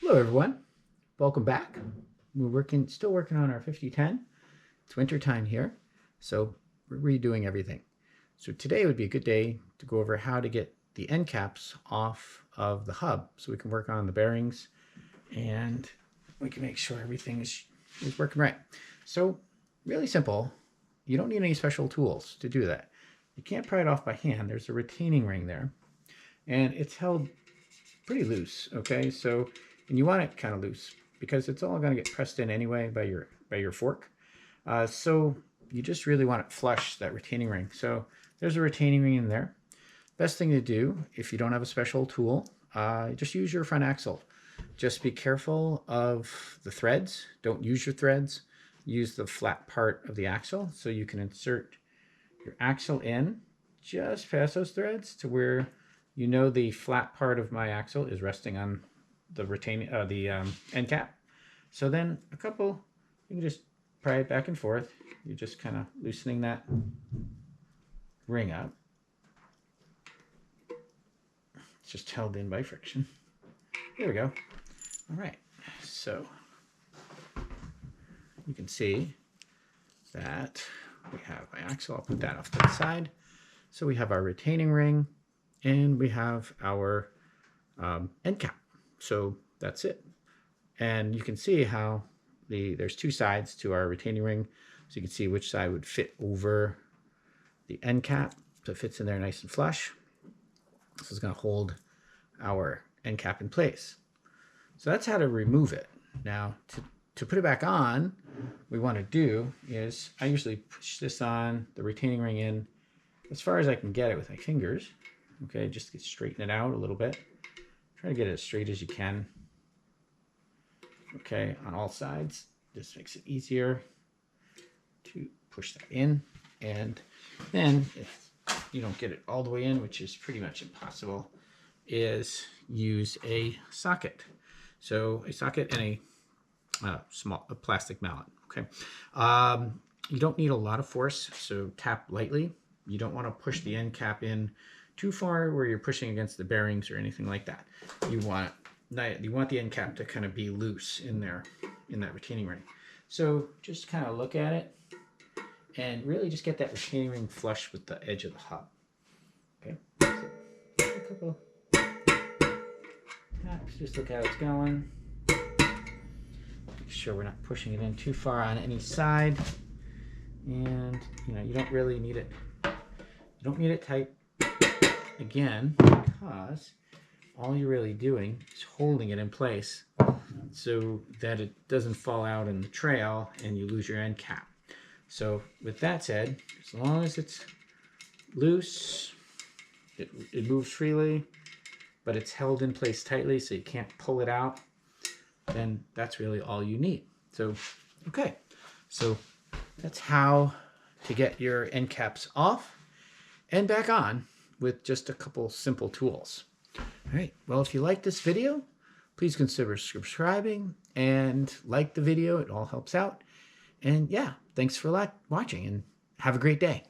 Hello everyone, welcome back. We're still working on our 5010. It's winter time here, so we're redoing everything. So today would be a good day to go over how to get the end caps off of the hub so we can work on the bearings and we can make sure everything is working right. So really simple. You don't need any special tools to do that. You can't pry it off by hand. There's a retaining ring there and it's held pretty loose, okay? So, and you want it kind of loose because it's all going to get pressed in anyway by your fork. So you just really want it flush, that retaining ring. So there's a retaining ring in there. Best thing to do if you don't have a special tool, just use your front axle. Just be careful of the threads. Don't use your threads. Use the flat part of the axle so you can insert your axle in just past those threads to where you know the flat part of my axle is resting on the end cap. So then you can just pry it back and forth. You're just kind of loosening that ring up. It's just held in by friction. There we go. All right, so you can see that we have my axle. I'll put that off to the side. So we have our retaining ring and we have our end cap. So that's it. And you can see how there's two sides to our retaining ring. So you can see which side would fit over the end cap. So it fits in there nice and flush. This is going to hold our end cap in place. So that's how to remove it. Now to put it back on, we want to do is I usually push this on, the retaining ring in as far as I can get it with my fingers. Okay, just to straighten it out a little bit. Try to get it as straight as you can. Okay, on all sides. This makes it easier to push that in. And then if you don't get it all the way in, which is pretty much impossible, is use a socket. So a socket and a plastic mallet. Okay, you don't need a lot of force, so tap lightly. You don't want to push the end cap in too far where you're pushing against the bearings or anything like that. You want the end cap to kind of be loose in there, in that retaining ring. So just kind of look at it and really just get that retaining ring flush with the edge of the hub. Okay, so a couple taps, just look how it's going. Make sure we're not pushing it in too far on any side. And you don't really need it. You don't need it tight again because all you're really doing is holding it in place so that it doesn't fall out in the trail and you lose your end cap. So with that said, as long as it's loose, it moves freely, but it's held in place tightly so you can't pull it out, then that's really all you need. So, okay, so that's how to get your end caps off and back on with just a couple simple tools. All right, well, if you like this video, please consider subscribing and like the video. It all helps out. And yeah, thanks for watching and have a great day.